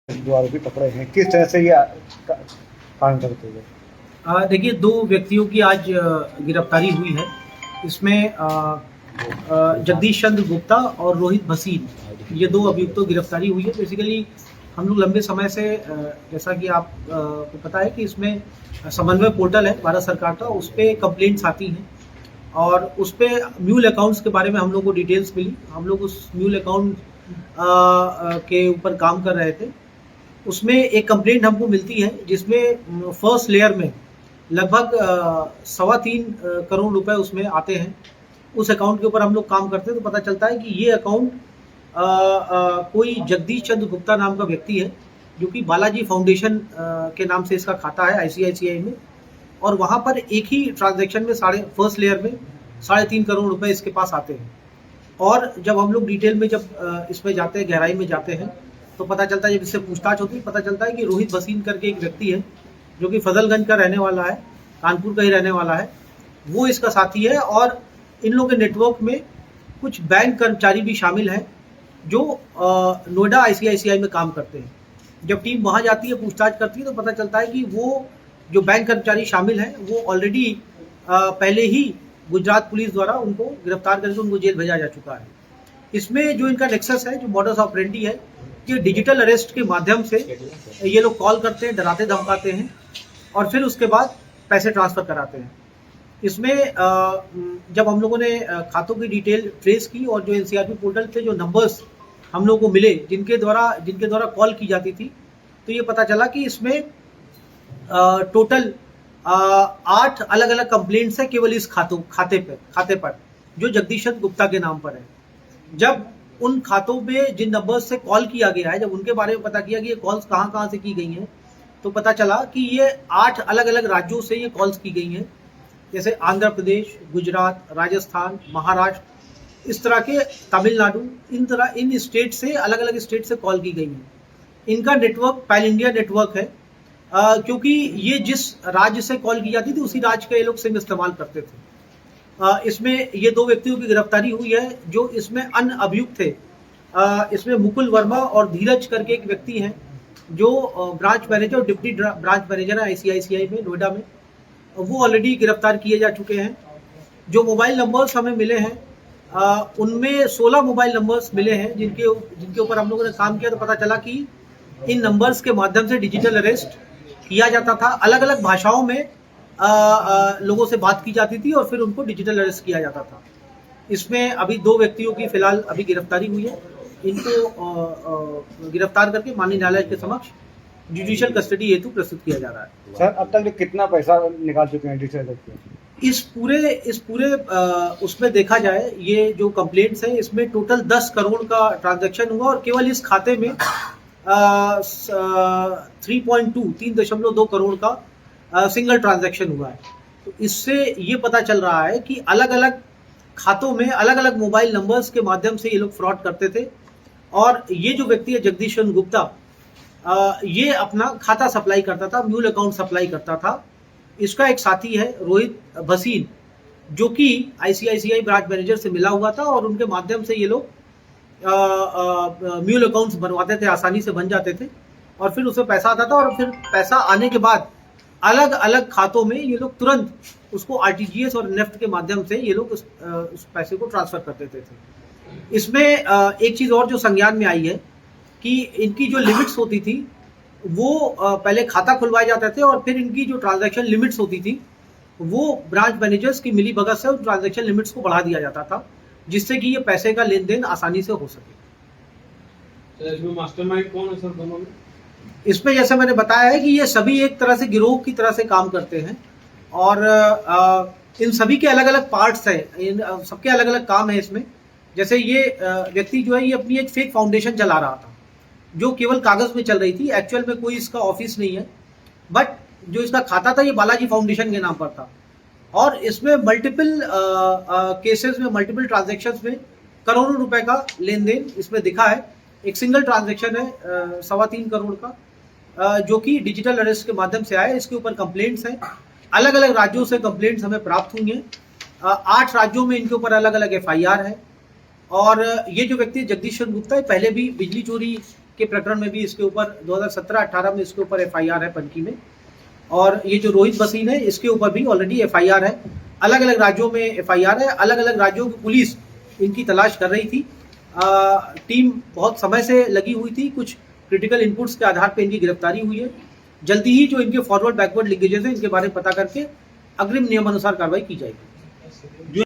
जो आरोपी पकड़े हैं किस तरह से ये काम करते हुए। देखिए, 2 व्यक्तियों की आज गिरफ्तारी हुई है। इसमें जगदीश चंद्र गुप्ता और रोहित भसीन, ये 2 अभियुक्तों की गिरफ्तारी हुई है। बेसिकली हम लोग लंबे समय से, जैसा कि आप को पता है कि इसमें समन्वय पोर्टल है भारत सरकार का, उस पे कंप्लेंट्स आती हैं और उस पे म्यूल अकाउंट्स के बारे में हम लोग को डिटेल्स मिली। हम लोग उस म्यूल अकाउंट के ऊपर काम कर रहे थे। उसमें एक कंप्लेंट हमको मिलती है जिसमें फर्स्ट लेयर में लगभग 3.25 करोड़ रुपए उसमें आते हैं। उस अकाउंट के ऊपर हम लोग काम करते हैं तो पता चलता है कि ये अकाउंट कोई जगदीश चंद्र गुप्ता नाम का व्यक्ति है, जो कि बालाजी फाउंडेशन के नाम से इसका खाता है आईसीआईसीआई में, और वहाँ पर एक ही ट्रांजैक्शन में फर्स्ट लेयर में 3.5 करोड़ रुपए इसके पास आते हैं। और जब हम लोग डिटेल में जब इसमें जाते हैं, गहराई में जाते हैं, तो पता चलता है, जब इससे पूछताछ होती है, पता चलता है कि रोहित भसीन करके एक व्यक्ति है, जो कि फजलगंज का रहने वाला है, कानपुर का ही रहने वाला है, वो इसका साथी है। और इन लोगों के नेटवर्क में कुछ बैंक कर्मचारी भी शामिल हैं, जो नोएडा आईसीआईसीआई में काम करते हैं। जब टीम वहाँ जाती है, पूछताछ करती है, तो पता चलता है कि वो जो बैंक कर्मचारी शामिल हैं, वो ऑलरेडी पहले ही गुजरात पुलिस द्वारा उनको गिरफ्तार करके उनको जेल भेजा जा चुका है। इसमें जो इनका नेक्सस है, जो मॉडस ऑपरेंडी है, कि डिजिटल अरेस्ट के माध्यम से ये लोग कॉल करते हैं, डराते धमकाते हैं और फिर उसके बाद पैसे ट्रांसफर कराते हैं। इसमें जब हम लोगों ने खातों की डिटेल ट्रेस की और जो एनसीआरबी पोर्टल पे जो नंबर्स हम लोगों को मिले जिनके द्वारा कॉल की जाती थी, तो ये पता चला कि इसमें टोटल 8 अलग अलग कंप्लेंट्स है केवल इस खाते पर, जो जगदीश चंद्र गुप्ता के नाम पर है। जब उन खातों पे जिन नंबर्स से कॉल किया गया है, जब उनके बारे में पता किया कि ये कॉल्स कहाँ कहाँ से की गई हैं, तो पता चला कि ये 8 अलग अलग राज्यों से ये कॉल्स की गई हैं, जैसे आंध्र प्रदेश, गुजरात, राजस्थान, महाराष्ट्र, इस तरह के, तमिलनाडु, इन स्टेट से, अलग अलग स्टेट से कॉल की गई हैं। इनका नेटवर्क पैन इंडिया नेटवर्क है, क्योंकि ये जिस राज्य से कॉल की जाती थी उसी राज्य का ये लोग सिम इस्तेमाल करते थे। इसमें ये 2 व्यक्तियों की गिरफ्तारी हुई है, जो इसमें अन्य अभियुक्त थे। इसमें मुकुल वर्मा और धीरज करके एक व्यक्ति हैं, जो ब्रांच मैनेजर और डिप्टी ब्रांच मैनेजर है आईसीआईसीआई में, नोएडा में। वो ऑलरेडी गिरफ्तार किए जा चुके हैं। जो मोबाइल नंबर्स हमें मिले हैं, उनमें 16 मोबाइल नंबर्स मिले हैं, जिनके ऊपर हम लोगों ने काम किया। तो पता चला कि इन नंबर्स के माध्यम से डिजिटल अरेस्ट किया जाता था। अलग अलग भाषाओं में लोगों से बात की जाती थी और फिर उनको डिजिटल अरेस्ट किया जाता था। इसमें अभी 2 व्यक्तियों की फिलहाल अभी गिरफ्तारी हुई है। इनको गिरफ्तार करके माननीय न्यायालय के समक्ष जुडिशियल कस्टडी हेतु प्रस्तुत किया जा रहा है। सर, अब तक कितना पैसा निकाल चुके हैं डिजिटल अरेस्ट में? इस पूरे उसमें देखा जाए, ये जो कंप्लेंट्स है, इसमें टोटल 10 करोड़ का ट्रांजैक्शन हुआ और केवल इस खाते में 3.2 करोड़ का सिंगल ट्रांजैक्शन हुआ है। तो इससे ये पता चल रहा है कि अलग अलग खातों में अलग अलग मोबाइल नंबर्स के माध्यम से ये लोग फ्रॉड करते थे। और ये जो व्यक्ति है जगदीश चंद्र गुप्ता, ये अपना खाता सप्लाई करता था, म्यूल अकाउंट सप्लाई करता था। इसका एक साथी है रोहित भसीन, जो कि आईसीआईसीआई ब्रांच मैनेजर से मिला हुआ था और उनके माध्यम से ये लोग म्यूल अकाउंट्स बनवाते थे, आसानी से बन जाते थे और फिर उसमें पैसा आता था। और फिर पैसा आने के बाद अलग अलग खातों में ये लोग तुरंत उसको आरटीजीएस और नेफ्ट के माध्यम से ये लोग उस पैसे को ट्रांसफर कर देते थे। इसमें एक चीज और जो संज्ञान में आई है कि इनकी जो लिमिट्स होती थी, वो पहले खाता खुलवाए जाते थे और फिर इनकी जो ट्रांजैक्शन लिमिट्स होती थी, वो ब्रांच मैनेजर्स की मिलीभगत से ट्रांजैक्शन लिमिट्स को बढ़ा दिया जाता था, जिससे कि ये पैसे का लेन देन आसानी से हो सके। इसमें मास्टरमाइंड कौन है सर दोनों में? इसमें जैसे मैंने बताया है कि ये सभी एक तरह से गिरोह की तरह से काम करते हैं और इन सभी के अलग अलग पार्ट्स हैं, इन सबके अलग अलग काम है इसमें। जैसे ये व्यक्ति जो है, ये अपनी एक फेक फाउंडेशन चला रहा था, जो केवल कागज में चल रही थी। एक्चुअल में कोई इसका ऑफिस नहीं है, बट जो इसका खाता था, ये बालाजी फाउंडेशन के नाम पर था। और इसमें मल्टीपल केसेस में, मल्टीपल ट्रांजैक्शंस में करोड़ों रुपए का लेन देन इसमें दिखा है। एक सिंगल ट्रांजैक्शन है 3.25 करोड़ का, जो कि डिजिटल अरेस्ट के माध्यम से आया। इसके ऊपर कंप्लेंट्स हैं, अलग अलग राज्यों से कंप्लेंट्स हमें प्राप्त हुई हैं। 8 राज्यों में इनके ऊपर अलग अलग एफआईआर है। और ये जो व्यक्ति जगदीश चंद्र गुप्ता, पहले भी बिजली चोरी के प्रकरण में भी इसके ऊपर 2017-18 में इसके ऊपर FIR है पनकी में, और ये जो रोहित भसीन है इसके ऊपर भी ऑलरेडी FIR है। अलग अलग राज्यों में FIR है, अलग अलग राज्यों की पुलिस इनकी तलाश कर रही थी। टीम बहुत समय से लगी हुई थी, कुछ क्रिटिकल इनपुट्स के आधार पर इनकी गिरफ्तारी हुई है। जल्दी ही जो इनके फॉरवर्ड बैकवर्ड लिंकेजेस है इनके बारे में पता करके अग्रिम नियमानुसार कार्रवाई की जाएगी।